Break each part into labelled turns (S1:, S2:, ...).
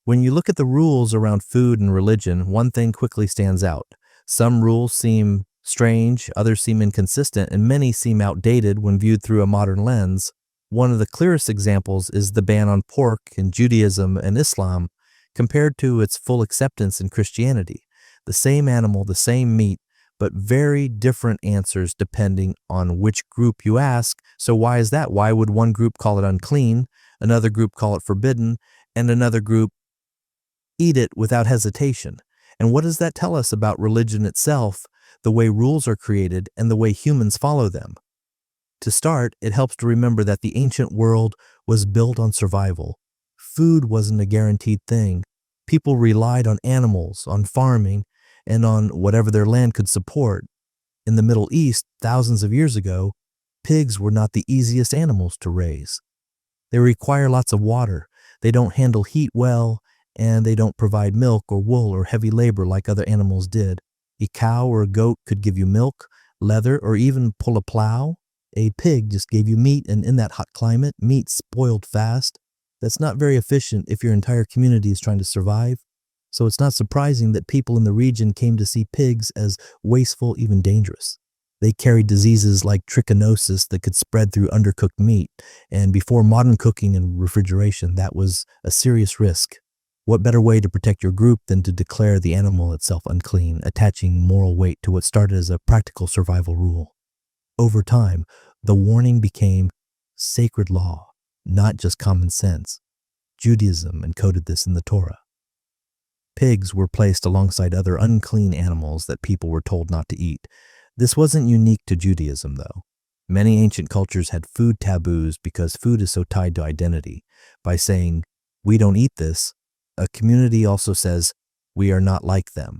S1: When you look at the rules around food and religion, one thing quickly stands out. Some rules seem strange, others seem inconsistent, and many seem outdated when viewed through a modern lens. One of the clearest examples is the ban on pork in Judaism and Islam compared to its full acceptance in Christianity. The same animal, the same meat, but very different answers depending on which group you ask. So why is that? Why would one group call it unclean, another group call it forbidden, and another group eat it without hesitation? And what does that tell us about religion itself, the way rules are created, and the way humans follow them? To start, it helps to remember that the ancient world was built on survival. Food wasn't a guaranteed thing. People relied on animals, on farming, and on whatever their land could support. In the Middle East, thousands of years ago, pigs were not the easiest animals to raise. They require lots of water, they don't handle heat well, and they don't provide milk or wool or heavy labor like other animals did. A cow or a goat could give you milk, leather, or even pull a plow. A pig just gave you meat, and in that hot climate, meat spoiled fast. That's not very efficient if your entire community is trying to survive. So it's not surprising that people in the region came to see pigs as wasteful, even dangerous. They carried diseases like trichinosis that could spread through undercooked meat, and before modern cooking and refrigeration, that was a serious risk. What better way to protect your group than to declare the animal itself unclean, attaching moral weight to what started as a practical survival rule? Over time, the warning became sacred law, not just common sense. Judaism encoded this in the Torah. Pigs were placed alongside other unclean animals that people were told not to eat. This wasn't unique to Judaism, though. Many ancient cultures had food taboos because food is so tied to identity. By saying, "We don't eat this," a community also says, "We are not like them."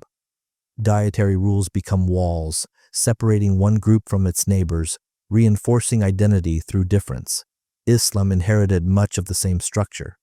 S1: Dietary rules become walls, separating one group from its neighbors, reinforcing identity through difference. Islam inherited much of the same structure.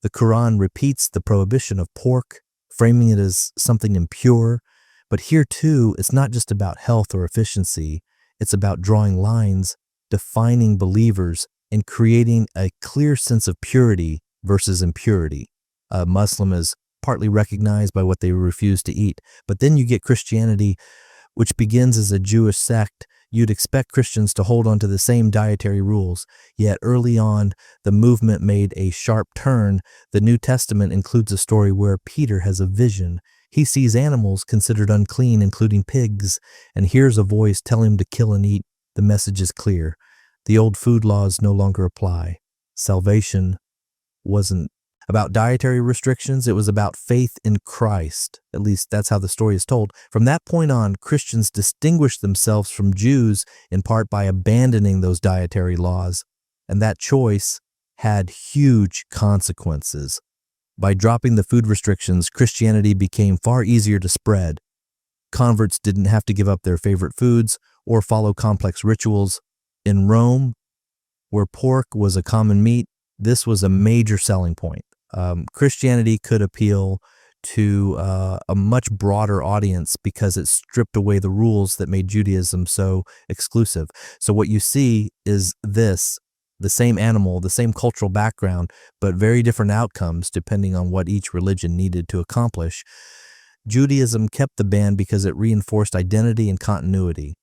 S1: The Quran repeats the prohibition of pork, framing it as something impure. But here too, it's not just about health or efficiency. It's about drawing lines, defining believers, and creating a clear sense of purity versus impurity. A Muslim is partly recognized by what they refuse to eat. But then you get Christianity, which begins as a Jewish sect. You'd expect Christians to hold on to the same dietary rules, yet early on, the movement made a sharp turn. The New Testament includes a story where Peter has a vision. He sees animals considered unclean, including pigs, and hears a voice tell him to kill and eat. The message is clear. The old food laws no longer apply. Salvation wasn't about dietary restrictions, it was about faith in Christ. At least that's how the story is told. From that point on, Christians distinguished themselves from Jews in part by abandoning those dietary laws, and that choice had huge consequences. By dropping the food restrictions, Christianity became far easier to spread. Converts didn't have to give up their favorite foods or follow complex rituals. In Rome, where pork was a common meat, this was a major selling point. Christianity could appeal to a much broader audience because it stripped away the rules that made Judaism so exclusive. So what you see is this: the same animal, the same cultural background, but very different outcomes depending on what each religion needed to accomplish. Judaism kept the ban because it reinforced identity and continuity.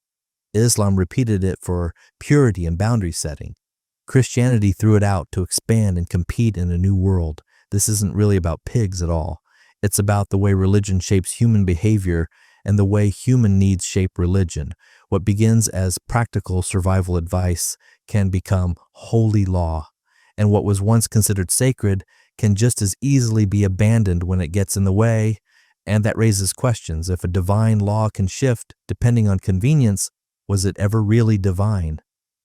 S1: Islam repeated it for purity and boundary setting. Christianity threw it out to expand and compete in a new world. This isn't really about pigs at all. It's about the way religion shapes human behavior and the way human needs shape religion. What begins as practical survival advice can become holy law, and what was once considered sacred can just as easily be abandoned when it gets in the way. And that raises questions. If a divine law can shift depending on convenience, was it ever really divine?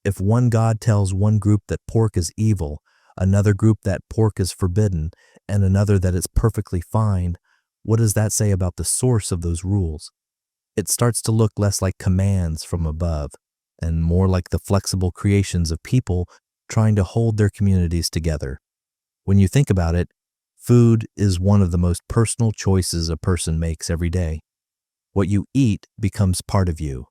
S1: If one God tells one group that pork is evil, another group that pork is forbidden, and another that it's perfectly fine, what does that say about the source of those rules? It starts to look less like commands from above and more like the flexible creations of people trying to hold their communities together. When you think about it, food is one of the most personal choices a person makes every day. What you eat becomes part of you.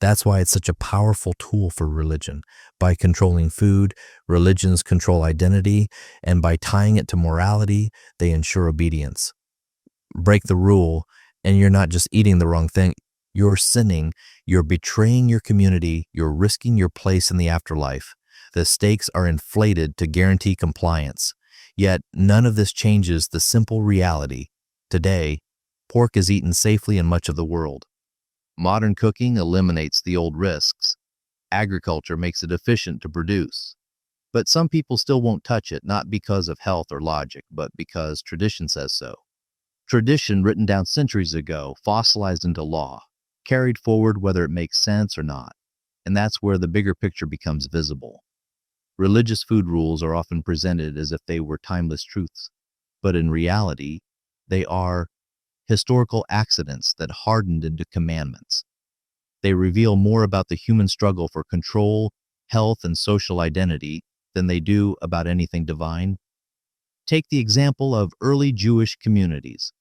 S1: That's why it's such a powerful tool for religion. By controlling food, religions control identity, and by tying it to morality, they ensure obedience. Break the rule, and you're not just eating the wrong thing, you're sinning, you're betraying your community, you're risking your place in the afterlife. The stakes are inflated to guarantee compliance. Yet, none of this changes the simple reality. Today, pork is eaten safely in much of the world. Modern cooking eliminates the old risks. Agriculture makes it efficient to produce. But some people still won't touch it, not because of health or logic, but because tradition says so. Tradition written down centuries ago, fossilized into law, carried forward whether it makes sense or not. And that's where the bigger picture becomes visible. Religious food rules are often presented as if they were timeless truths, but in reality, they are historical accidents that hardened into commandments. They reveal more about the human struggle for control, health, and social identity than they do about anything divine. Take the example of early Jewish communities.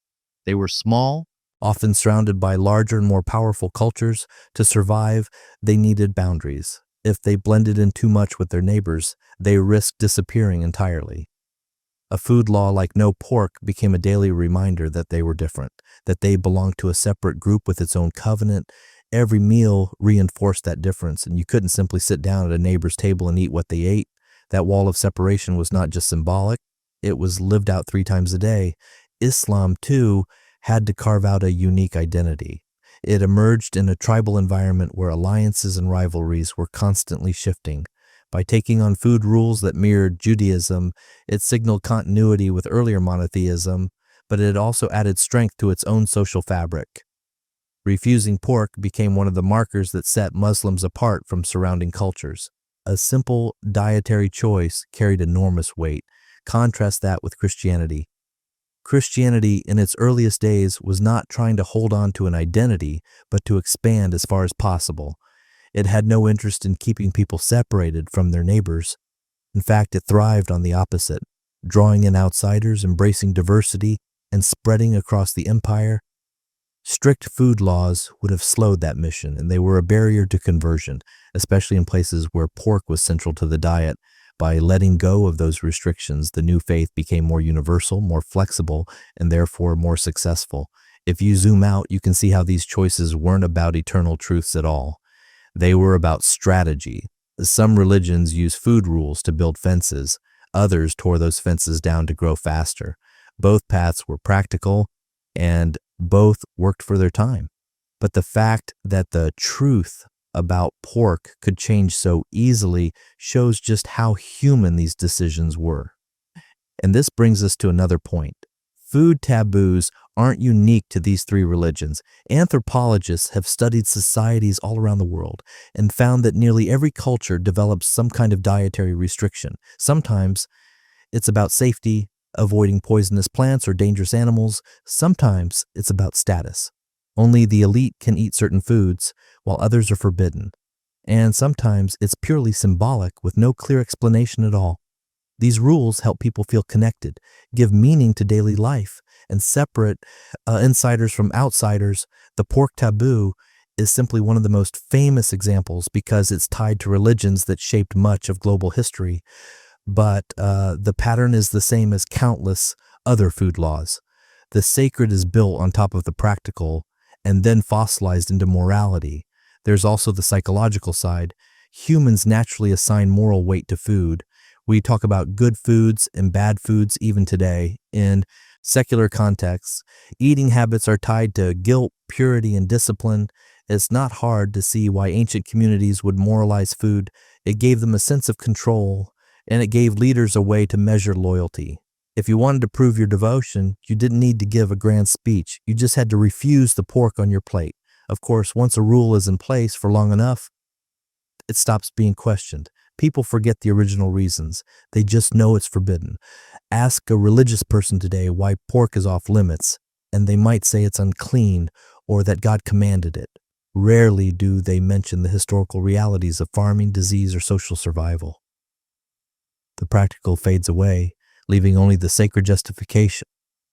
S1: They were small, often surrounded by larger and more powerful cultures. To survive, they needed boundaries. If they blended in too much with their neighbors, they risked disappearing entirely. A food law like no pork became a daily reminder that they were different, that they belonged to a separate group with its own covenant. Every meal reinforced that difference, and you couldn't simply sit down at a neighbor's table and eat what they ate. That wall of separation was not just symbolic, it was lived out 3 times a day. Islam, too, had to carve out a unique identity. It emerged in a tribal environment where alliances and rivalries were constantly shifting. By taking on food rules that mirrored Judaism, it signaled continuity with earlier monotheism, but it also added strength to its own social fabric. Refusing pork became one of the markers that set Muslims apart from surrounding cultures. A simple dietary choice carried enormous weight. Contrast that with Christianity. Christianity, in its earliest days, was not trying to hold on to an identity, but to expand as far as possible. It had no interest in keeping people separated from their neighbors. In fact, it thrived on the opposite, drawing in outsiders, embracing diversity, and spreading across the empire. Strict food laws would have slowed that mission, and they were a barrier to conversion, especially in places where pork was central to the diet. By letting go of those restrictions, the new faith became more universal, more flexible, and therefore more successful. If you zoom out, you can see how these choices weren't about eternal truths at all. They were about strategy. Some religions use food rules to build fences. Others tore those fences down to grow faster. Both paths were practical, and both worked for their time. But the fact that the truth about pork could change so easily shows just how human these decisions were. And this brings us to another point. Food taboos aren't unique to these 3 religions. Anthropologists have studied societies all around the world and found that nearly every culture develops some kind of dietary restriction. Sometimes it's about safety, avoiding poisonous plants or dangerous animals. Sometimes it's about status. Only the elite can eat certain foods, while others are forbidden. And sometimes it's purely symbolic with no clear explanation at all. These rules help people feel connected, give meaning to daily life, and separate insiders from outsiders. The pork taboo is simply one of the most famous examples because it's tied to religions that shaped much of global history. But the pattern is the same as countless other food laws. The sacred is built on top of the practical and then fossilized into morality. There's also the psychological side. Humans naturally assign moral weight to food. We talk about good foods and bad foods even today. In secular contexts, eating habits are tied to guilt, purity, and discipline. It's not hard to see why ancient communities would moralize food. It gave them a sense of control, and it gave leaders a way to measure loyalty. If you wanted to prove your devotion, you didn't need to give a grand speech. You just had to refuse the pork on your plate. Of course, once a rule is in place for long enough, it stops being questioned. People forget the original reasons. They just know it's forbidden. Ask a religious person today why pork is off limits, and they might say it's unclean or that God commanded it. Rarely do they mention the historical realities of farming, disease, or social survival. The practical fades away, leaving only the sacred justification.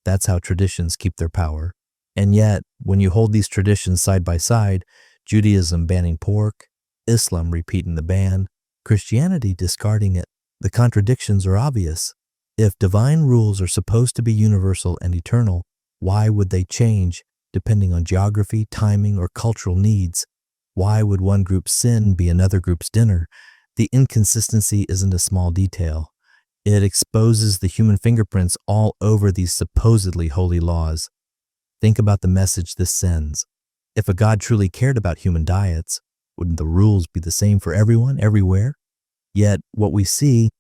S1: That's how traditions keep their power. And yet, when you hold these traditions side by side, Judaism banning pork, Islam repeating the ban, Christianity discarding it. The contradictions are obvious. If divine rules are supposed to be universal and eternal, why would they change depending on geography, timing, or cultural needs? Why would one group's sin be another group's dinner? The inconsistency isn't a small detail. It exposes the human fingerprints all over these supposedly holy laws. Think about the message this sends. If a God truly cared about human diets, wouldn't the rules be the same for everyone, everywhere? Yet, what we see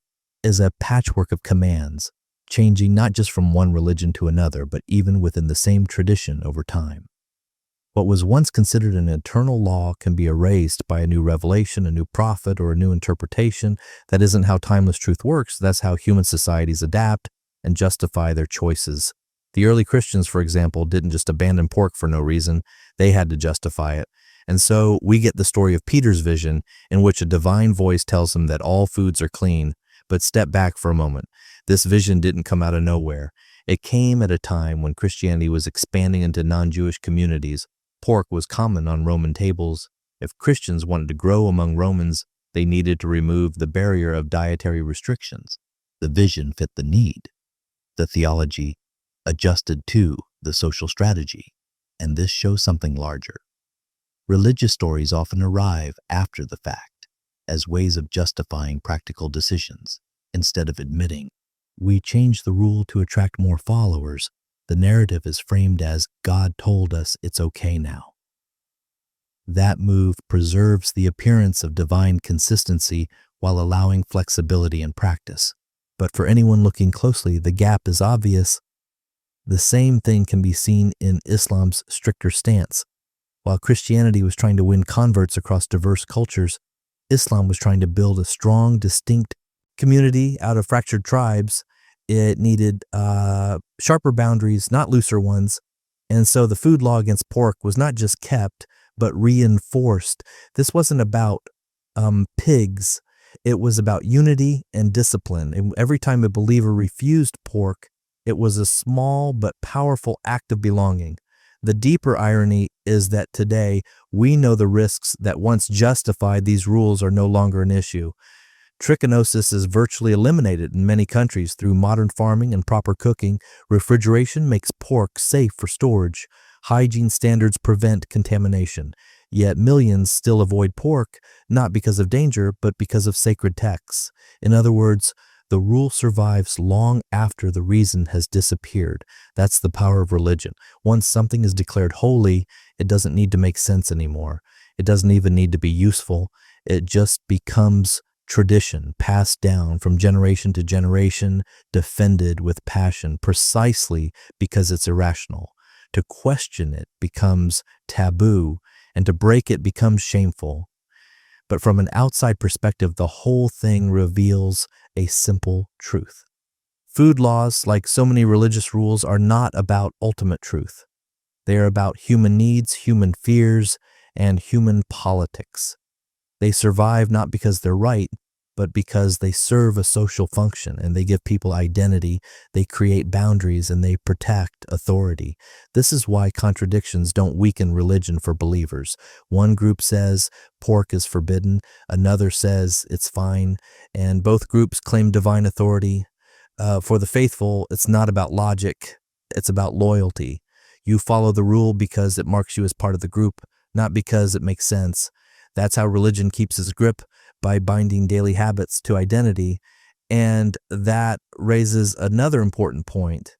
S1: is a patchwork of commands, changing not just from one religion to another, but even within the same tradition over time. What was once considered an eternal law can be erased by a new revelation, a new prophet, or a new interpretation. That isn't how timeless truth works. That's how human societies adapt and justify their choices. The early Christians, for example, didn't just abandon pork for no reason. They had to justify it. And so we get the story of Peter's vision, in which a divine voice tells him that all foods are clean. But step back for a moment. This vision didn't come out of nowhere. It came at a time when Christianity was expanding into non-Jewish communities. Pork was common on Roman tables. If Christians wanted to grow among Romans, they needed to remove the barrier of dietary restrictions. The vision fit the need. The theology adjusted to the social strategy. And this shows something larger. Religious stories often arrive after the fact, as ways of justifying practical decisions. Instead of admitting, we changed the rule to attract more followers, the narrative is framed as, God told us it's okay now. That move preserves the appearance of divine consistency while allowing flexibility in practice. But for anyone looking closely, the gap is obvious. The same thing can be seen in Islam's stricter stance. While Christianity was trying to win converts across diverse cultures, Islam was trying to build a strong, distinct community out of fractured tribes. It needed sharper boundaries, not looser ones. And so the food law against pork was not just kept, but reinforced. This wasn't about pigs. It was about unity and discipline. And every time a believer refused pork, it was a small but powerful act of belonging. The deeper irony is that today we know the risks that once justified these rules are no longer an issue. Trichinosis is virtually eliminated in many countries through modern farming and proper cooking. Refrigeration makes pork safe for storage. Hygiene standards prevent contamination. Yet millions still avoid pork, not because of danger, but because of sacred texts. In other words, the rule survives long after the reason has disappeared. That's the power of religion. Once something is declared holy, it doesn't need to make sense anymore. It doesn't even need to be useful. It just becomes tradition, passed down from generation to generation, defended with passion, precisely because it's irrational. To question it becomes taboo, and to break it becomes shameful. But from an outside perspective, the whole thing reveals a simple truth. Food laws, like so many religious rules, are not about ultimate truth. They are about human needs, human fears, and human politics. They survive not because they're right, but because they serve a social function and they give people identity, they create boundaries, and they protect authority. This is why contradictions don't weaken religion for believers. One group says pork is forbidden, another says it's fine, and both groups claim divine authority. For the faithful, it's not about logic, it's about loyalty. You follow the rule because it marks you as part of the group, not because it makes sense. That's how religion keeps its grip, by binding daily habits to identity. And that raises another important point.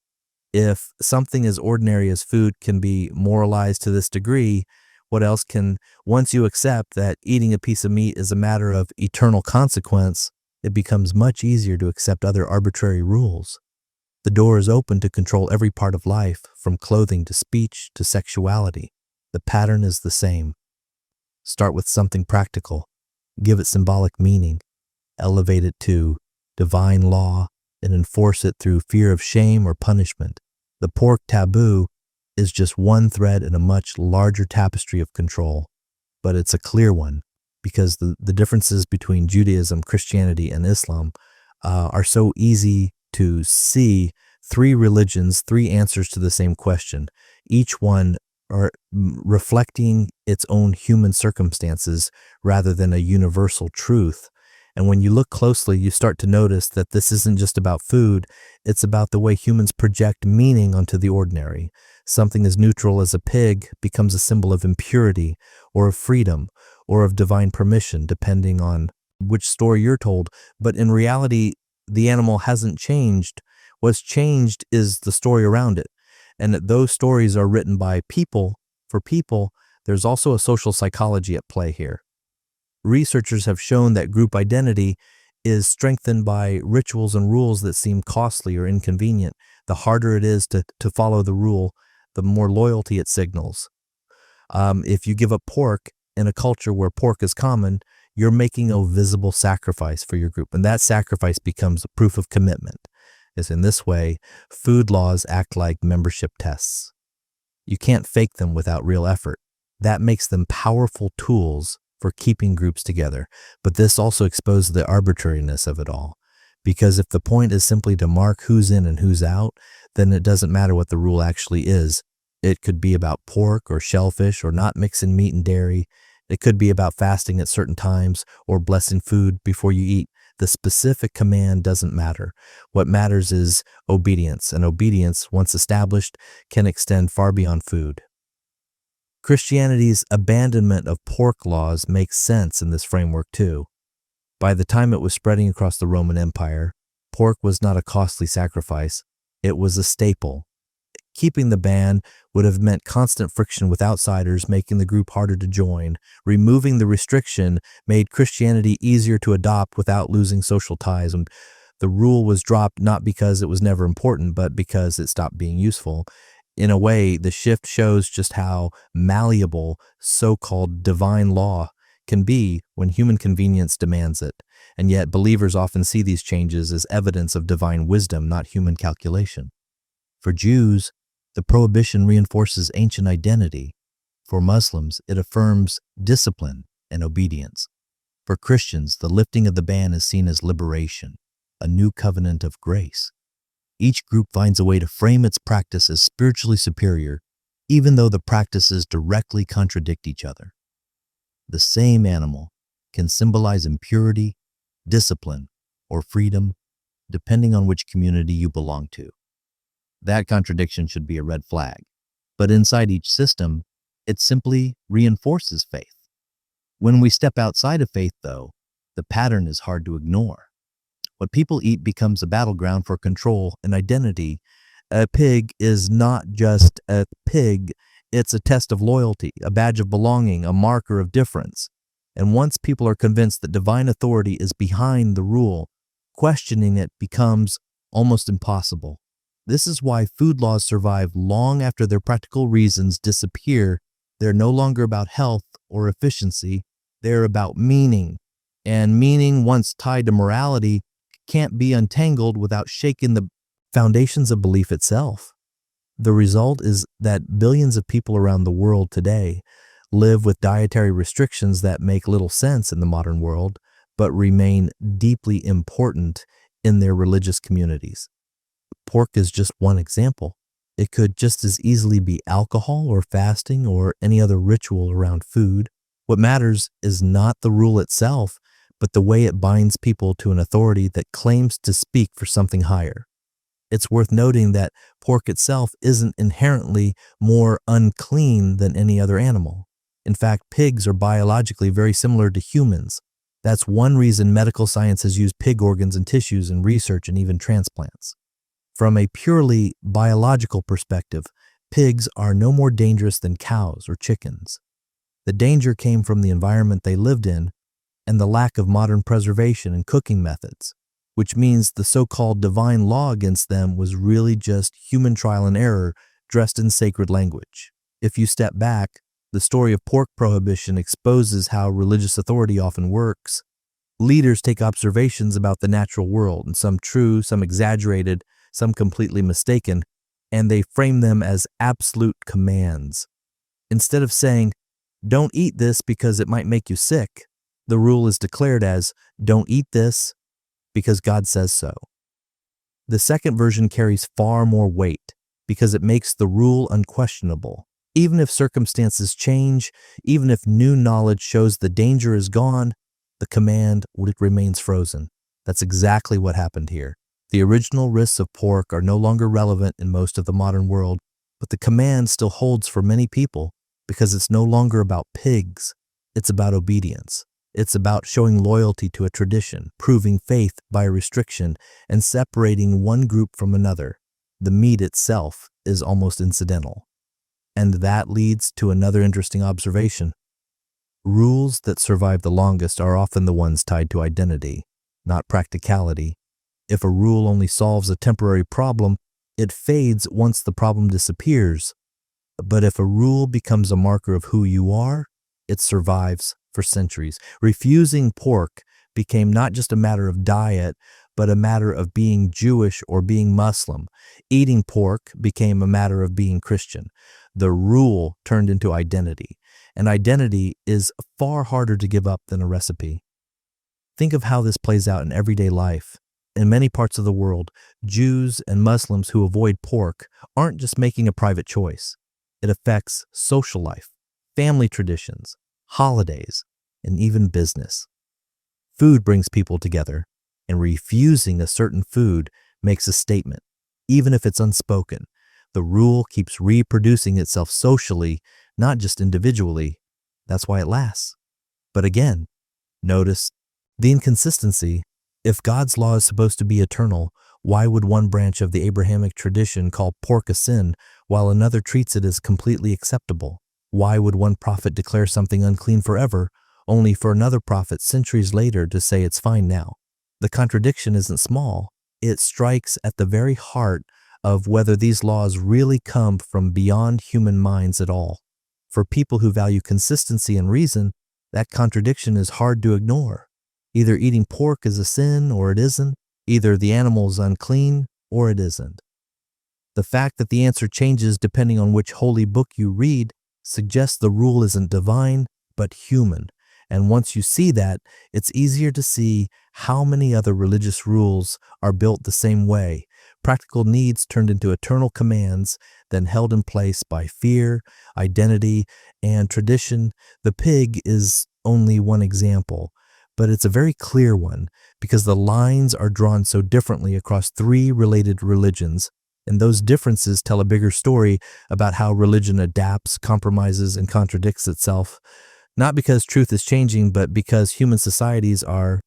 S1: If something as ordinary as food can be moralized to this degree, what else can, once you accept that eating a piece of meat is a matter of eternal consequence, it becomes much easier to accept other arbitrary rules. The door is open to control every part of life, from clothing to speech to sexuality. The pattern is the same. Start with something practical. Give it symbolic meaning, elevate it to divine law, and enforce it through fear of shame or punishment. The pork taboo is just one thread in a much larger tapestry of control, but it's a clear one because the differences between Judaism, Christianity, and Islam are so easy to see. Three religions, three answers to the same question, each one are reflecting its own human circumstances rather than a universal truth. And when you look closely, you start to notice that this isn't just about food, it's about the way humans project meaning onto the ordinary. Something as neutral as a pig becomes a symbol of impurity or of freedom or of divine permission, depending on which story you're told. But in reality, the animal hasn't changed. What's changed is the story around it. And that those stories are written by people for people. There's also a social psychology at play here. Researchers have shown that group identity is strengthened by rituals and rules that seem costly or inconvenient. The harder it is to follow the rule, the more loyalty it signals. If you give up pork in a culture where pork is common, you're making a visible sacrifice for your group, and that sacrifice becomes a proof of commitment. Is in this way, food laws act like membership tests. You can't fake them without real effort. That makes them powerful tools for keeping groups together. But this also exposes the arbitrariness of it all. Because if the point is simply to mark who's in and who's out, then it doesn't matter what the rule actually is. It could be about pork or shellfish or not mixing meat and dairy. It could be about fasting at certain times or blessing food before you eat. The specific command doesn't matter. What matters is obedience, and obedience, once established, can extend far beyond food. Christianity's abandonment of pork laws makes sense in this framework too. By the time it was spreading across the Roman Empire, pork was not a costly sacrifice. It was a staple. Keeping the ban would have meant constant friction with outsiders, making the group harder to join. Removing the restriction made Christianity easier to adopt without losing social ties. And the rule was dropped not because it was never important, but because it stopped being useful. In a way, the shift shows just how malleable so-called divine law can be when human convenience demands it. And yet, believers often see these changes as evidence of divine wisdom, not human calculation. For Jews, the prohibition reinforces ancient identity. For Muslims, it affirms discipline and obedience. For Christians, the lifting of the ban is seen as liberation, a new covenant of grace. Each group finds a way to frame its practice as spiritually superior, even though the practices directly contradict each other. The same animal can symbolize impurity, discipline, or freedom, depending on which community you belong to. That contradiction should be a red flag. But inside each system, it simply reinforces faith. When we step outside of faith, though, the pattern is hard to ignore. What people eat becomes a battleground for control and identity. A pig is not just a pig, it's a test of loyalty, a badge of belonging, a marker of difference. And once people are convinced that divine authority is behind the rule, questioning it becomes almost impossible. This is why food laws survive long after their practical reasons disappear. They're no longer about health or efficiency, they're about meaning. And meaning, once tied to morality, can't be untangled without shaking the foundations of belief itself. The result is that billions of people around the world today live with dietary restrictions that make little sense in the modern world, but remain deeply important in their religious communities. Pork is just one example. It could just as easily be alcohol or fasting or any other ritual around food. What matters is not the rule itself, but the way it binds people to an authority that claims to speak for something higher. It's worth noting that pork itself isn't inherently more unclean than any other animal. In fact, pigs are biologically very similar to humans. That's one reason medical science has used pig organs and tissues in research and even transplants. From a purely biological perspective, pigs are no more dangerous than cows or chickens. The danger came from the environment they lived in and the lack of modern preservation and cooking methods, which means the so-called divine law against them was really just human trial and error dressed in sacred language. If you step back, the story of pork prohibition exposes how religious authority often works. Leaders take observations about the natural world, and some true, some exaggerated, some completely mistaken, and they frame them as absolute commands. Instead of saying, "Don't eat this because it might make you sick," the rule is declared as, "Don't eat this because God says so." The second version carries far more weight because it makes the rule unquestionable. Even if circumstances change, even if new knowledge shows the danger is gone, the command remains frozen. That's exactly what happened here. The original risks of pork are no longer relevant in most of the modern world, but the command still holds for many people because it's no longer about pigs. It's about obedience. It's about showing loyalty to a tradition, proving faith by a restriction, and separating one group from another. The meat itself is almost incidental. And that leads to another interesting observation. Rules that survive the longest are often the ones tied to identity, not practicality. If a rule only solves a temporary problem, it fades once the problem disappears. But if a rule becomes a marker of who you are, it survives for centuries. Refusing pork became not just a matter of diet, but a matter of being Jewish or being Muslim. Eating pork became a matter of being Christian. The rule turned into identity, and identity is far harder to give up than a recipe. Think of how this plays out in everyday life. In many parts of the world, Jews and Muslims who avoid pork aren't just making a private choice. It affects social life, family traditions, holidays, and even business. Food brings people together, and refusing a certain food makes a statement, even if it's unspoken. The rule keeps reproducing itself socially, not just individually. That's why it lasts. But again, notice the inconsistency. If God's law is supposed to be eternal, why would one branch of the Abrahamic tradition call pork a sin while another treats it as completely acceptable? Why would one prophet declare something unclean forever, only for another prophet centuries later to say it's fine now? The contradiction isn't small. It strikes at the very heart of whether these laws really come from beyond human minds at all. For people who value consistency and reason, that contradiction is hard to ignore. Either eating pork is a sin or it isn't. Either the animal is unclean or it isn't. The fact that the answer changes depending on which holy book you read suggests the rule isn't divine, but human. And once you see that, it's easier to see how many other religious rules are built the same way. Practical needs turned into eternal commands, then held in place by fear, identity, and tradition. The pig is only one example, but it's a very clear one because the lines are drawn so differently across three related religions. And those differences tell a bigger story about how religion adapts, compromises, and contradicts itself. Not because truth is changing, but because human societies are.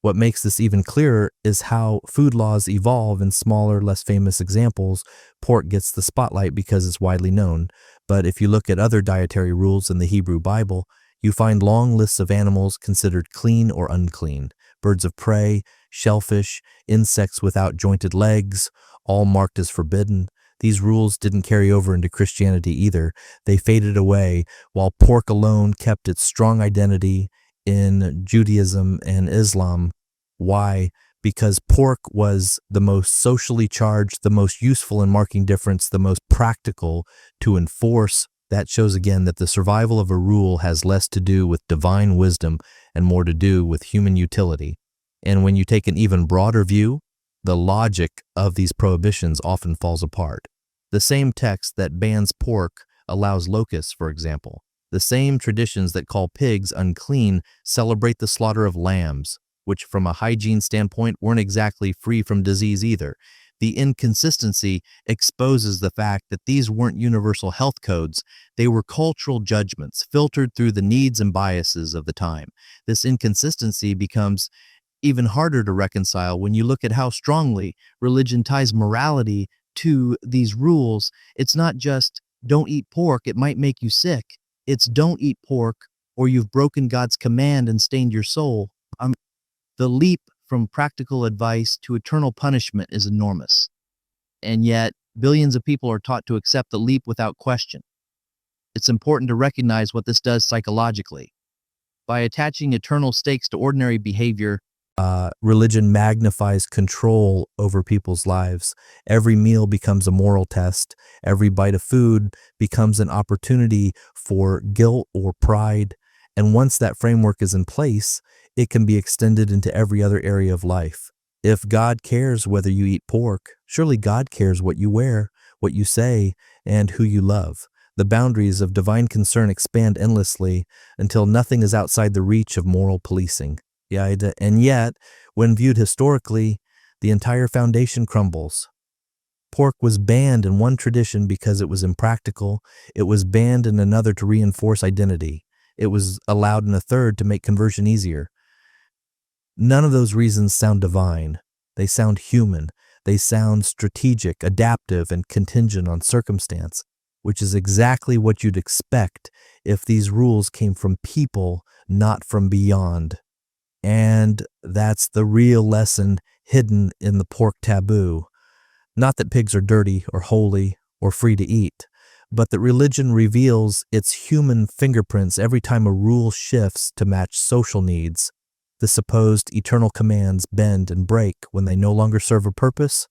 S1: What makes this even clearer is how food laws evolve in smaller, less famous examples. Pork gets the spotlight because it's widely known. But if you look at other dietary rules in the Hebrew Bible, you find long lists of animals considered clean or unclean. Birds of prey, shellfish, insects without jointed legs, all marked as forbidden. These rules didn't carry over into Christianity either. They faded away, while pork alone kept its strong identity in Judaism and Islam. Why? Because pork was the most socially charged, the most useful in marking difference, the most practical to enforce. That shows again that the survival of a rule has less to do with divine wisdom and more to do with human utility. And when you take an even broader view, the logic of these prohibitions often falls apart. The same text that bans pork allows locusts, for example. The same traditions that call pigs unclean celebrate the slaughter of lambs, which from a hygiene standpoint weren't exactly free from disease either. The inconsistency exposes the fact that these weren't universal health codes. They were cultural judgments filtered through the needs and biases of the time. This inconsistency becomes even harder to reconcile when you look at how strongly religion ties morality to these rules. It's not just don't eat pork, it might make you sick. It's don't eat pork or you've broken God's command and stained your soul. The leap from practical advice to eternal punishment is enormous. And yet, billions of people are taught to accept the leap without question. It's important to recognize what this does psychologically. By attaching eternal stakes to ordinary behavior, religion magnifies control over people's lives. Every meal becomes a moral test. Every bite of food becomes an opportunity for guilt or pride. And once that framework is in place, it can be extended into every other area of life. If God cares whether you eat pork, surely God cares what you wear, what you say, and who you love. The boundaries of divine concern expand endlessly until nothing is outside the reach of moral policing. And yet, when viewed historically, the entire foundation crumbles. Pork was banned in one tradition because it was impractical. It was banned in another to reinforce identity. It was allowed in a third to make conversion easier. None of those reasons sound divine. They sound human. They sound strategic, adaptive, and contingent on circumstance, which is exactly what you'd expect if these rules came from people, not from beyond. And that's the real lesson hidden in the pork taboo. Not that pigs are dirty or holy or free to eat, but that religion reveals its human fingerprints every time a rule shifts to match social needs. The supposed eternal commands bend and break when they no longer serve a purpose.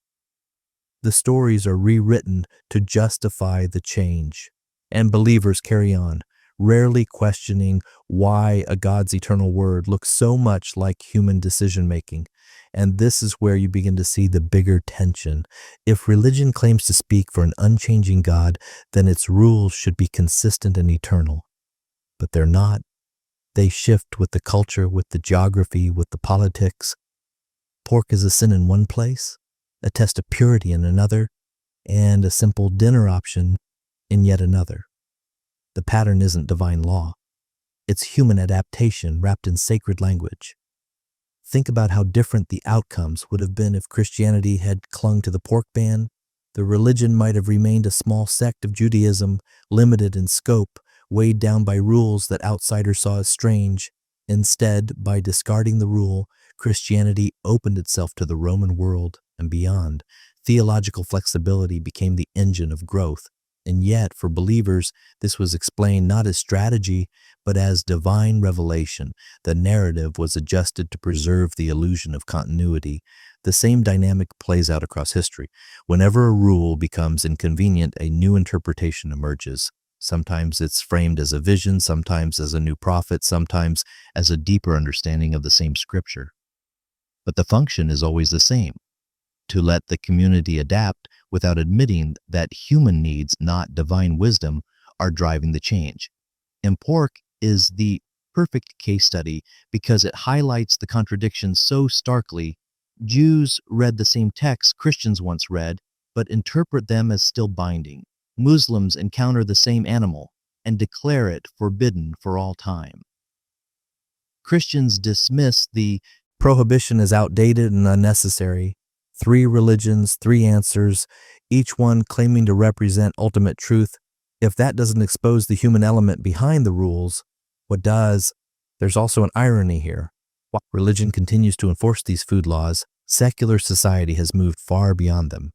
S1: The stories are rewritten to justify the change, and believers carry on, rarely questioning why a God's eternal word looks so much like human decision-making. And this is where you begin to see the bigger tension. If religion claims to speak for an unchanging God, then its rules should be consistent and eternal. But they're not. They shift with the culture, with the geography, with the politics. Pork is a sin in one place, a test of purity in another, and a simple dinner option in yet another. The pattern isn't divine law. It's human adaptation wrapped in sacred language. Think about how different the outcomes would have been if Christianity had clung to the pork ban. The religion might have remained a small sect of Judaism, limited in scope, weighed down by rules that outsiders saw as strange. Instead, by discarding the rule, Christianity opened itself to the Roman world and beyond. Theological flexibility became the engine of growth. And yet, for believers, this was explained not as strategy, but as divine revelation. The narrative was adjusted to preserve the illusion of continuity. The same dynamic plays out across history. Whenever a rule becomes inconvenient, a new interpretation emerges. Sometimes it's framed as a vision, sometimes as a new prophet, sometimes as a deeper understanding of the same scripture. But the function is always the same: to let the community adapt without admitting that human needs, not divine wisdom, are driving the change. And pork is the perfect case study because it highlights the contradictions so starkly. Jews read the same texts Christians once read, but interpret them as still binding. Muslims encounter the same animal and declare it forbidden for all time. Christians dismiss the prohibition as outdated and unnecessary. 3 religions, 3 answers, each one claiming to represent ultimate truth. If that doesn't expose the human element behind the rules, what does? There's also an irony here. While religion continues to enforce these food laws, secular society has moved far beyond them.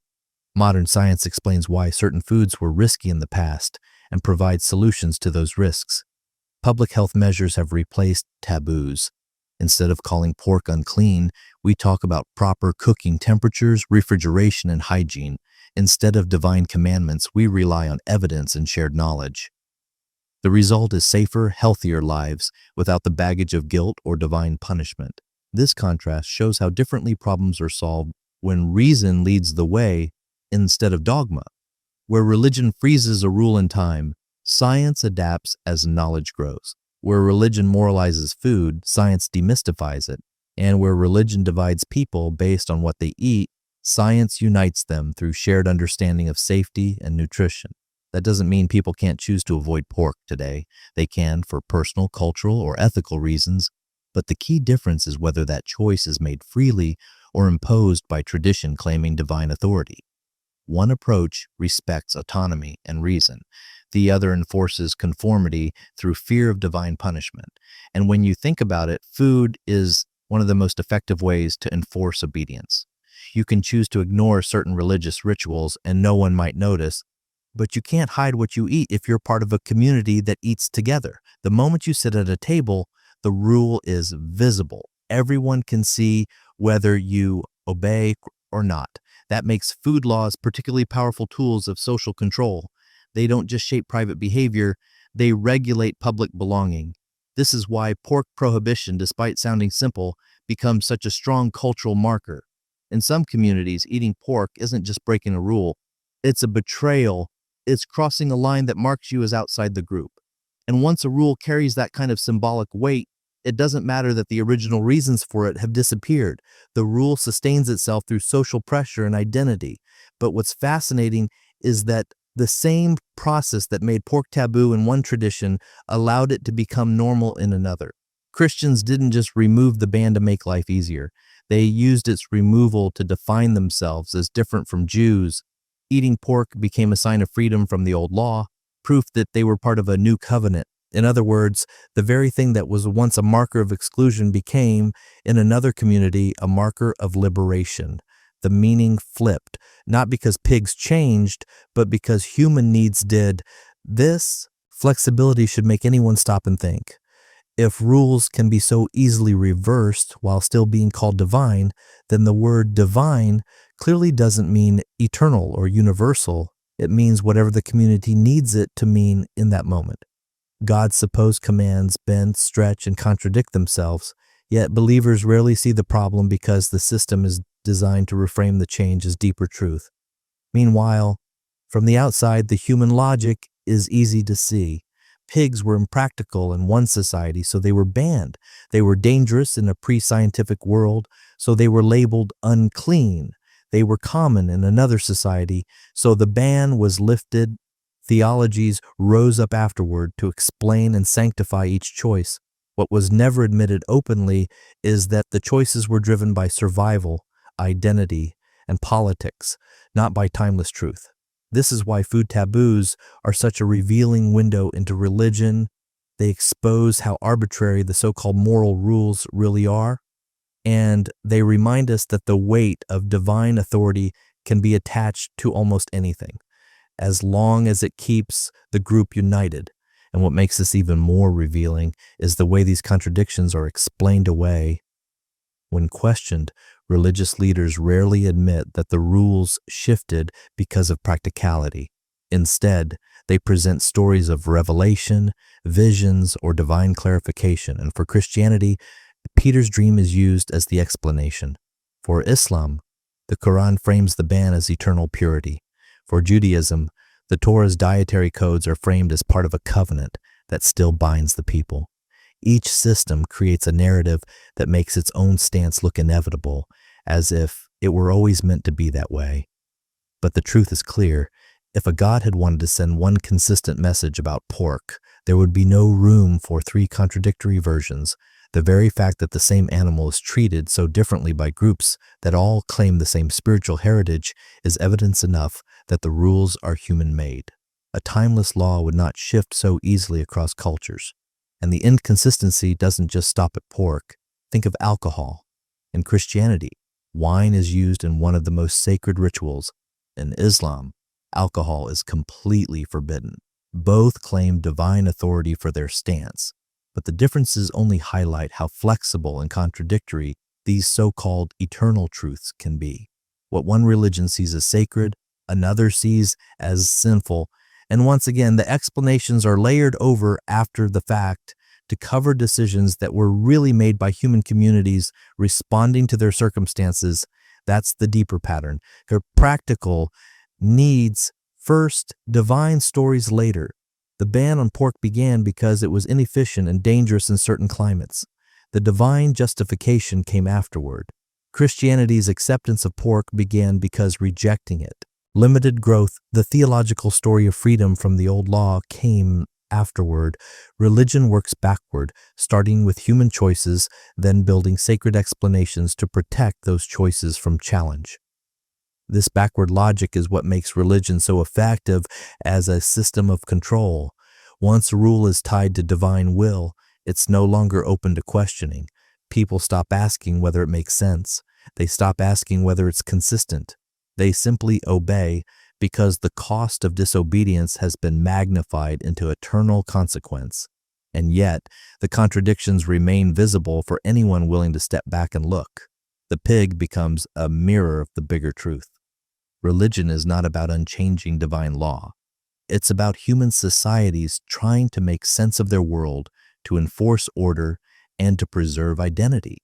S1: Modern science explains why certain foods were risky in the past and provides solutions to those risks. Public health measures have replaced taboos. Instead of calling pork unclean, we talk about proper cooking temperatures, refrigeration, and hygiene. Instead of divine commandments, we rely on evidence and shared knowledge. The result is safer, healthier lives without the baggage of guilt or divine punishment. This contrast shows how differently problems are solved when reason leads the way instead of dogma. Where religion freezes a rule in time, science adapts as knowledge grows. Where religion moralizes food, science demystifies it. And where religion divides people based on what they eat, science unites them through shared understanding of safety and nutrition. That doesn't mean people can't choose to avoid pork today. They can for personal, cultural, or ethical reasons, but the key difference is whether that choice is made freely or imposed by tradition claiming divine authority. One approach respects autonomy and reason. The other enforces conformity through fear of divine punishment. And when you think about it, food is one of the most effective ways to enforce obedience. You can choose to ignore certain religious rituals and no one might notice, but you can't hide what you eat if you're part of a community that eats together. The moment you sit at a table, the rule is visible. Everyone can see whether you obey or not. That makes food laws particularly powerful tools of social control. They don't just shape private behavior, they regulate public belonging. This is why pork prohibition, despite sounding simple, becomes such a strong cultural marker. In some communities, eating pork isn't just breaking a rule, it's a betrayal It's crossing a line that marks you as outside the group. And once a rule carries that kind of symbolic weight, it doesn't matter that the original reasons for it have disappeared. The rule sustains itself through social pressure and identity. But what's fascinating is that the same process that made pork taboo in one tradition allowed it to become normal in another. Christians didn't just remove the ban to make life easier. They used its removal to define themselves as different from Jews. Eating pork became a sign of freedom from the old law, proof that they were part of a new covenant. In other words, the very thing that was once a marker of exclusion became, in another community, a marker of liberation. The meaning flipped, not because pigs changed, but because human needs did. This flexibility should make anyone stop and think. If rules can be so easily reversed while still being called divine, then the word divine clearly doesn't mean eternal or universal. It means whatever the community needs it to mean in that moment. God's supposed commands bend, stretch, and contradict themselves, yet believers rarely see the problem because the system is designed to reframe the change as deeper truth. Meanwhile, from the outside, the human logic is easy to see. Pigs were impractical in one society, so they were banned. They were dangerous in a pre-scientific world, so they were labeled unclean. They were common in another society, so the ban was lifted. Theologies rose up afterward to explain and sanctify each choice. What was never admitted openly is that the choices were driven by survival, identity, and politics, not by timeless truth. This is why food taboos are such a revealing window into religion. They expose how arbitrary the so-called moral rules really are, and they remind us that the weight of divine authority can be attached to almost anything, as long as it keeps the group united. And what makes this even more revealing is the way these contradictions are explained away. When questioned, religious leaders rarely admit that the rules shifted because of practicality. Instead, they present stories of revelation, visions, or divine clarification. And for Christianity, Peter's dream is used as the explanation. For Islam, the Quran frames the ban as eternal purity. For Judaism, the Torah's dietary codes are framed as part of a covenant that still binds the people. Each system creates a narrative that makes its own stance look inevitable, as if it were always meant to be that way. But the truth is clear. If a God had wanted to send one consistent message about pork, there would be no room for three contradictory versions. The very fact that the same animal is treated so differently by groups that all claim the same spiritual heritage is evidence enough that the rules are human-made. A timeless law would not shift so easily across cultures. And the inconsistency doesn't just stop at pork. Think of alcohol. In Christianity, wine is used in one of the most sacred rituals. In Islam, alcohol is completely forbidden. Both claim divine authority for their stance, but the differences only highlight how flexible and contradictory these so-called eternal truths can be. What one religion sees as sacred, another sees as sinful. And once again, the explanations are layered over after the fact to cover decisions that were really made by human communities responding to their circumstances. That's the deeper pattern. Their practical needs first, divine stories later. The ban on pork began because it was inefficient and dangerous in certain climates. The divine justification came afterward. Christianity's acceptance of pork began because rejecting it. Limited growth, the theological story of freedom from the old law, came afterward. Religion works backward, starting with human choices, then building sacred explanations to protect those choices from challenge. This backward logic is what makes religion so effective as a system of control. Once a rule is tied to divine will, it's no longer open to questioning. People stop asking whether it makes sense. They stop asking whether it's consistent. They simply obey because the cost of disobedience has been magnified into eternal consequence. And yet, the contradictions remain visible for anyone willing to step back and look. The pig becomes a mirror of the bigger truth. Religion is not about unchanging divine law. It's about human societies trying to make sense of their world, to enforce order, and to preserve identity.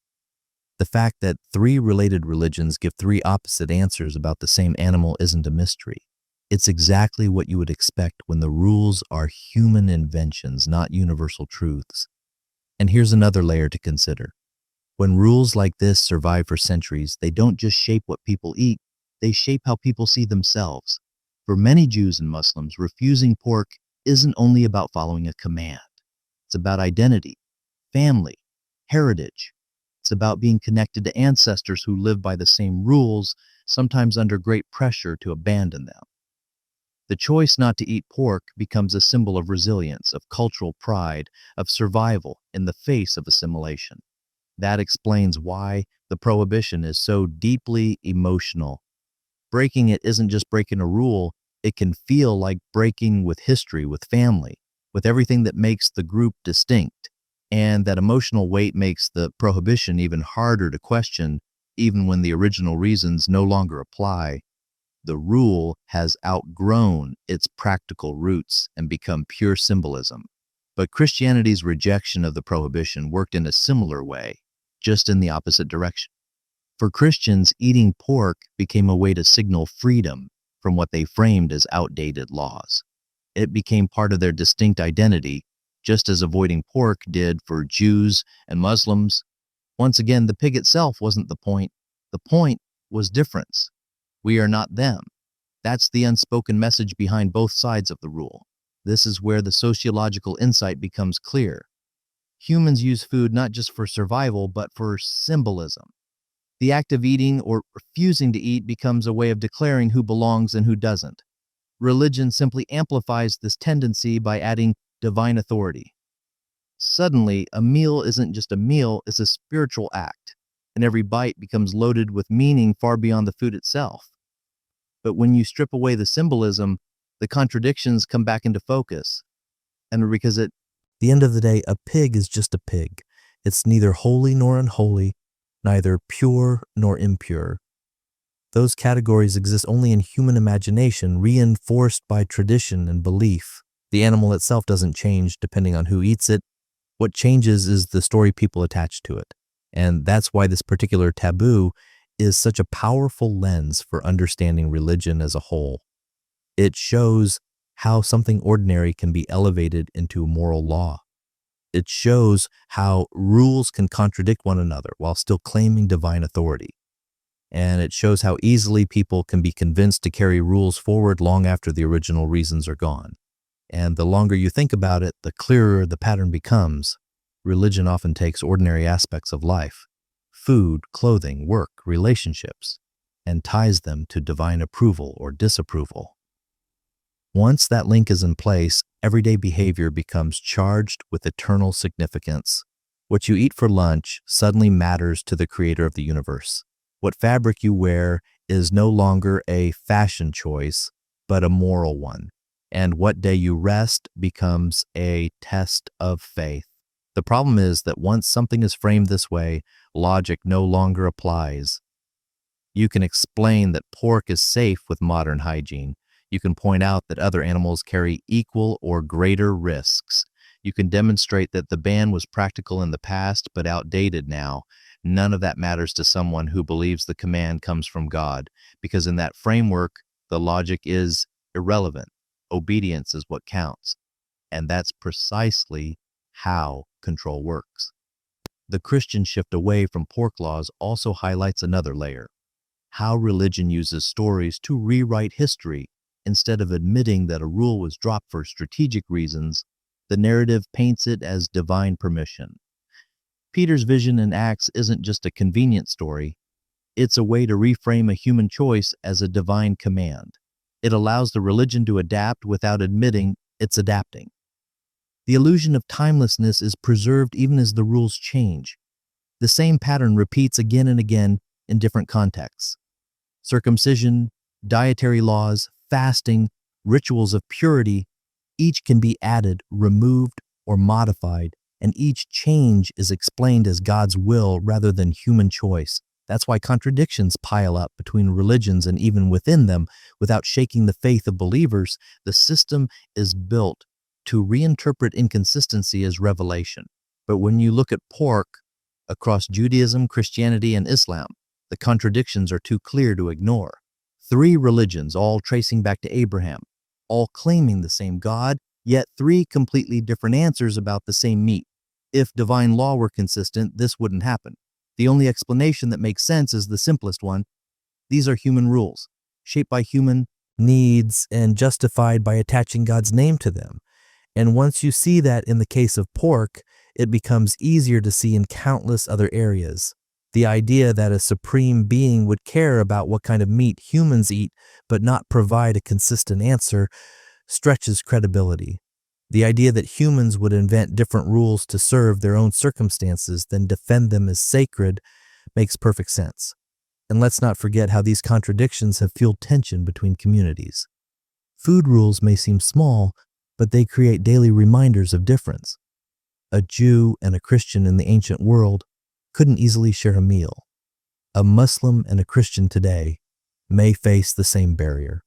S1: The fact that three related religions give three opposite answers about the same animal isn't a mystery. It's exactly what you would expect when the rules are human inventions, not universal truths. And here's another layer to consider. When rules like this survive for centuries, they don't just shape what people eat, they shape how people see themselves. For many Jews and Muslims, refusing pork isn't only about following a command. It's about identity, family, heritage. It's about being connected to ancestors who live by the same rules, sometimes under great pressure to abandon them. The choice not to eat pork becomes a symbol of resilience, of cultural pride, of survival in the face of assimilation. That explains why the prohibition is so deeply emotional. Breaking it isn't just breaking a rule, it can feel like breaking with history, with family, with everything that makes the group distinct. And that emotional weight makes the prohibition even harder to question, even when the original reasons no longer apply. The rule has outgrown its practical roots and become pure symbolism. But Christianity's rejection of the prohibition worked in a similar way, just in the opposite direction. For Christians, eating pork became a way to signal freedom from what they framed as outdated laws. It became part of their distinct identity, just as avoiding pork did for Jews and Muslims. Once again, the pig itself wasn't the point. The point was difference. We are not them. That's the unspoken message behind both sides of the rule. This is where the sociological insight becomes clear. Humans use food not just for survival, but for symbolism. The act of eating or refusing to eat becomes a way of declaring who belongs and who doesn't. Religion simply amplifies this tendency by adding divine authority. Suddenly, a meal isn't just a meal, it's a spiritual act, and every bite becomes loaded with meaning far beyond the food itself. But when you strip away the symbolism, the contradictions come back into focus. And because at the end of the day, a pig is just a pig. It's neither holy nor unholy, neither pure nor impure. Those categories exist only in human imagination, reinforced by tradition and belief. The animal itself doesn't change depending on who eats it. What changes is the story people attach to it. And that's why this particular taboo is such a powerful lens for understanding religion as a whole. It shows how something ordinary can be elevated into moral law. It shows how rules can contradict one another while still claiming divine authority. And it shows how easily people can be convinced to carry rules forward long after the original reasons are gone. And the longer you think about it, the clearer the pattern becomes. Religion often takes ordinary aspects of life, food, clothing, work, relationships, and ties them to divine approval or disapproval. Once that link is in place, everyday behavior becomes charged with eternal significance. What you eat for lunch suddenly matters to the creator of the universe. What fabric you wear is no longer a fashion choice, but a moral one. And what day you rest becomes a test of faith. The problem is that once something is framed this way, logic no longer applies. You can explain that pork is safe with modern hygiene. You can point out that other animals carry equal or greater risks. You can demonstrate that the ban was practical in the past but outdated now. None of that matters to someone who believes the command comes from God, because in that framework, the logic is irrelevant. Obedience is what counts. And that's precisely how control works. The Christian shift away from pork laws also highlights another layer: how religion uses stories to rewrite history. Instead of admitting that a rule was dropped for strategic reasons, the narrative paints it as divine permission. Peter's vision in Acts isn't just a convenient story, it's a way to reframe a human choice as a divine command. It allows the religion to adapt without admitting it's adapting. The illusion of timelessness is preserved even as the rules change. The same pattern repeats again and again in different contexts. Circumcision, dietary laws, fasting, rituals of purity, each can be added, removed, or modified, and each change is explained as God's will rather than human choice. That's why contradictions pile up between religions and even within them without shaking the faith of believers. The system is built to reinterpret inconsistency as revelation. But when you look at pork across Judaism, Christianity, and Islam, the contradictions are too clear to ignore. Three religions, all tracing back to Abraham, all claiming the same God, yet three completely different answers about the same meat. If divine law were consistent, this wouldn't happen. The only explanation that makes sense is the simplest one. These are human rules, shaped by human needs and justified by attaching God's name to them. And once you see that in the case of pork, it becomes easier to see in countless other areas. The idea that a supreme being would care about what kind of meat humans eat but not provide a consistent answer stretches credibility. The idea that humans would invent different rules to serve their own circumstances then defend them as sacred makes perfect sense. And let's not forget how these contradictions have fueled tension between communities. Food rules may seem small, but they create daily reminders of difference. A Jew and a Christian in the ancient world couldn't easily share a meal. A Muslim and a Christian today may face the same barrier.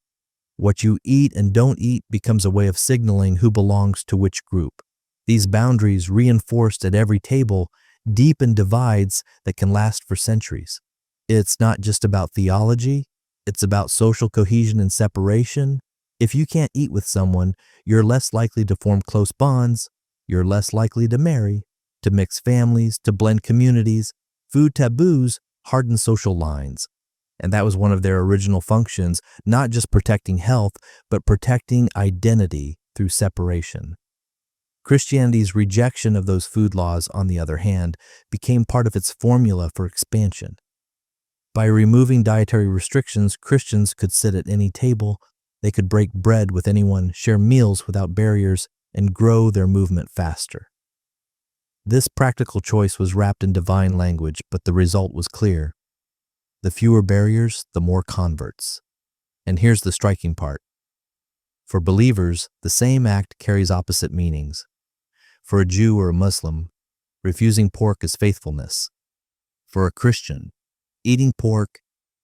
S1: What you eat and don't eat becomes a way of signaling who belongs to which group. These boundaries, reinforced at every table, deepen divides that can last for centuries. It's not just about theology, it's about social cohesion and separation. If you can't eat with someone, you're less likely to form close bonds, you're less likely to marry, to mix families, to blend communities. Food taboos harden social lines. And that was one of their original functions, not just protecting health, but protecting identity through separation. Christianity's rejection of those food laws, on the other hand, became part of its formula for expansion. By removing dietary restrictions, Christians could sit at any table, they could break bread with anyone, share meals without barriers, and grow their movement faster. This practical choice was wrapped in divine language, but the result was clear. The fewer barriers, the more converts. And here's the striking part. For believers, the same act carries opposite meanings. For a Jew or a Muslim, refusing pork is faithfulness. For a Christian, eating pork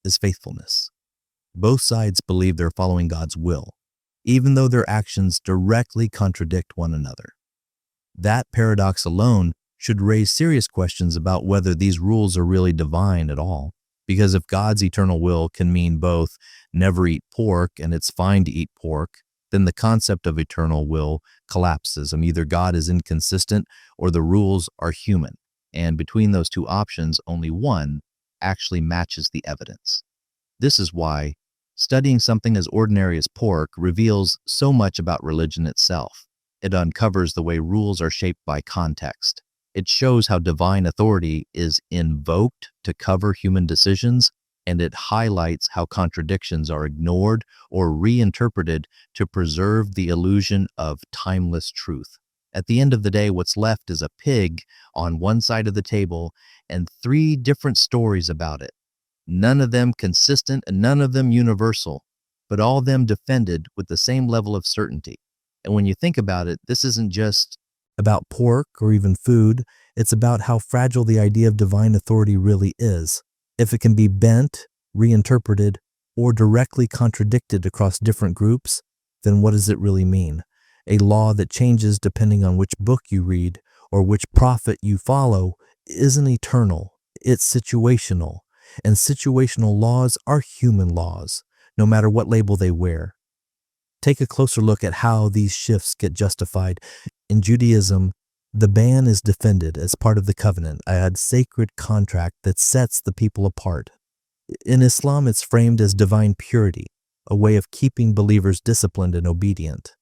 S1: is faithfulness. Both sides believe they're following God's will, even though their actions directly contradict one another. That paradox alone should raise serious questions about whether these rules are really divine at all. Because if God's eternal will can mean both never eat pork and it's fine to eat pork, then the concept of eternal will collapses. Either God is inconsistent or the rules are human. And between those two options, only one actually matches the evidence. This is why studying something as ordinary as pork reveals so much about religion itself. It uncovers the way rules are shaped by context. It shows how divine authority is invoked to cover human decisions, and it highlights how contradictions are ignored or reinterpreted to preserve the illusion of timeless truth. At the end of the day, what's left is a pig on one side of the table and three different stories about it. None of them consistent and none of them universal, but all of them defended with the same level of certainty. And when you think about it, this isn't just about pork or even food. It's about how fragile the idea of divine authority really is. If it can be bent, reinterpreted, or directly contradicted across different groups, then what does it really mean? A law that changes depending on which book you read or which prophet you follow isn't eternal, it's situational. And situational laws are human laws, no matter what label they wear. Take a closer look at how these shifts get justified. In Judaism, the ban is defended as part of the covenant, a sacred contract that sets the people apart. In Islam, it's framed as divine purity, a way of keeping believers disciplined and obedient.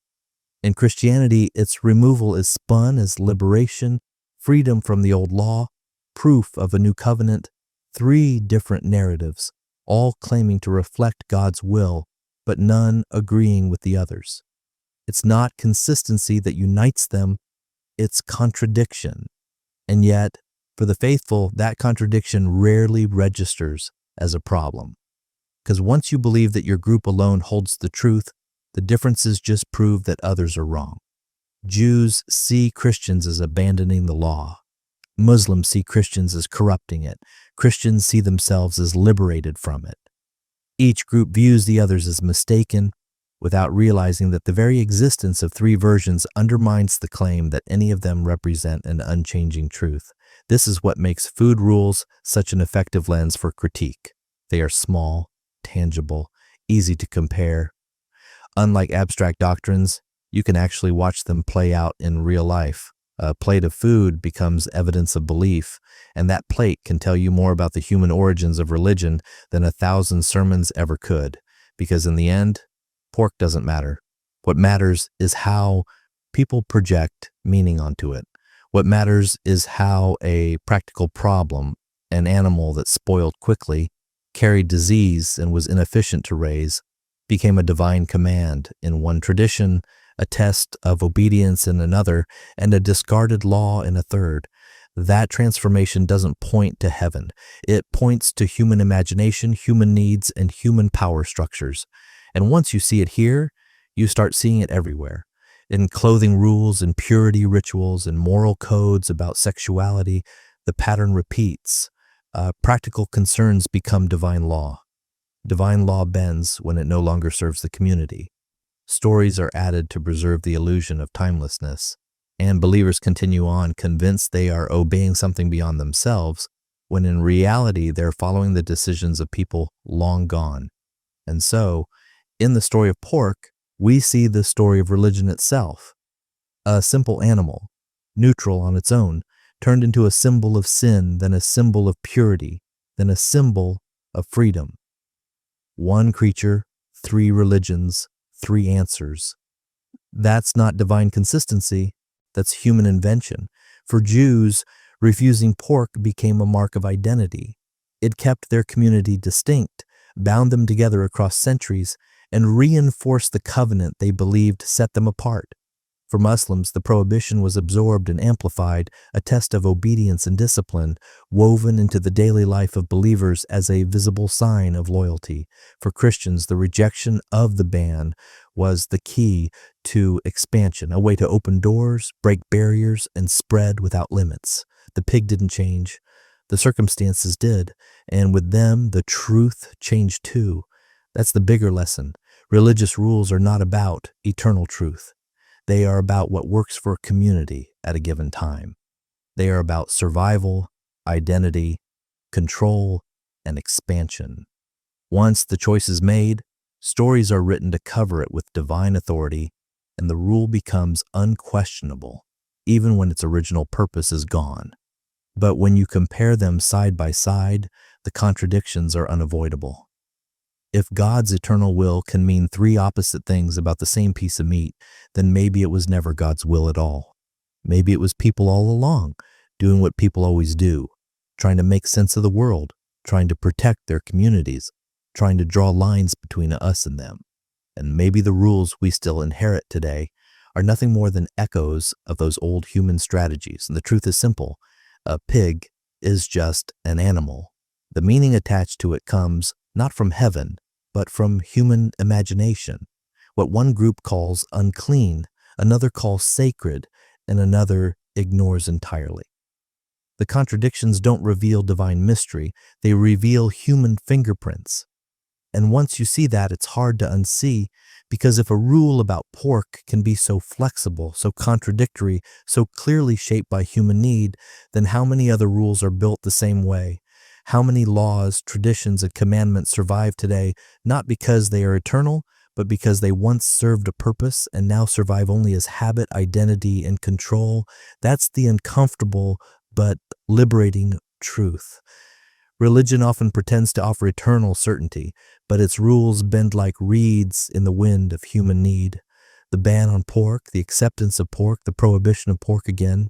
S1: In Christianity, its removal is spun as liberation, freedom from the old law, proof of a new covenant, three different narratives, all claiming to reflect God's will, but none agreeing with the others. It's not consistency that unites them, it's contradiction. And yet, for the faithful, that contradiction rarely registers as a problem. Because once you believe that your group alone holds the truth, the differences just prove that others are wrong. Jews see Christians as abandoning the law. Muslims see Christians as corrupting it. Christians see themselves as liberated from it. Each group views the others as mistaken, without realizing that the very existence of three versions undermines the claim that any of them represent an unchanging truth. This is what makes food rules such an effective lens for critique. They are small, tangible, easy to compare. Unlike abstract doctrines, you can actually watch them play out in real life. A plate of food becomes evidence of belief, and that plate can tell you more about the human origins of religion than 1,000 sermons ever could, because in the end, pork doesn't matter. What matters is how people project meaning onto it. What matters is how a practical problem, an animal that spoiled quickly, carried disease and was inefficient to raise, became a divine command in one tradition, a test of obedience in another, and a discarded law in a third. That transformation doesn't point to heaven. It points to human imagination, human needs, and human power structures. And once you see it here, you start seeing it everywhere. In clothing rules, in purity rituals, in moral codes about sexuality, the pattern repeats. Practical concerns become divine law. Divine law bends when it no longer serves the community. Stories are added to preserve the illusion of timelessness, and believers continue on convinced they are obeying something beyond themselves, when in reality they're following the decisions of people long gone. And so, in the story of pork, we see the story of religion itself. A simple animal, neutral on its own, turned into a symbol of sin, then a symbol of purity, then a symbol of freedom. One creature, 3 religions, 3 answers. That's not divine consistency, that's human invention. For Jews, refusing pork became a mark of identity. It kept their community distinct, bound them together across centuries, and reinforced the covenant they believed set them apart. For Muslims, the prohibition was absorbed and amplified, a test of obedience and discipline, woven into the daily life of believers as a visible sign of loyalty. For Christians, the rejection of the ban was the key to expansion, a way to open doors, break barriers, and spread without limits. The pig didn't change. The circumstances did, and with them, the truth changed too. That's the bigger lesson. Religious rules are not about eternal truth. They are about what works for a community at a given time. They are about survival, identity, control, and expansion. Once the choice is made, stories are written to cover it with divine authority, and the rule becomes unquestionable, even when its original purpose is gone. But when you compare them side by side, the contradictions are unavoidable. If God's eternal will can mean 3 opposite things about the same piece of meat, then maybe it was never God's will at all. Maybe it was people all along, doing what people always do, trying to make sense of the world, trying to protect their communities, trying to draw lines between us and them. And maybe the rules we still inherit today are nothing more than echoes of those old human strategies. And the truth is simple. A pig is just an animal. The meaning attached to it comes not from heaven, but from human imagination. What one group calls unclean, another calls sacred, and another ignores entirely. The contradictions don't reveal divine mystery, they reveal human fingerprints. And once you see that, it's hard to unsee, because if a rule about pork can be so flexible, so contradictory, so clearly shaped by human need, then how many other rules are built the same way? How many laws, traditions, and commandments survive today, not because they are eternal, but because they once served a purpose and now survive only as habit, identity, and control? That's the uncomfortable but liberating truth. Religion often pretends to offer eternal certainty, but its rules bend like reeds in the wind of human need. The ban on pork, the acceptance of pork, the prohibition of pork again,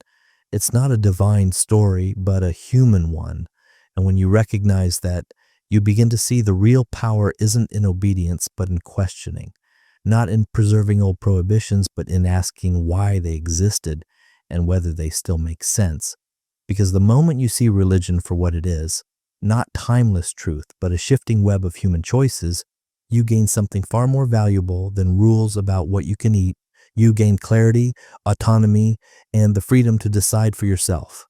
S1: it's not a divine story, but a human one. And when you recognize that, you begin to see the real power isn't in obedience, but in questioning. Not in preserving old prohibitions, but in asking why they existed and whether they still make sense. Because the moment you see religion for what it is, not timeless truth, but a shifting web of human choices, you gain something far more valuable than rules about what you can eat. You gain clarity, autonomy, and the freedom to decide for yourself.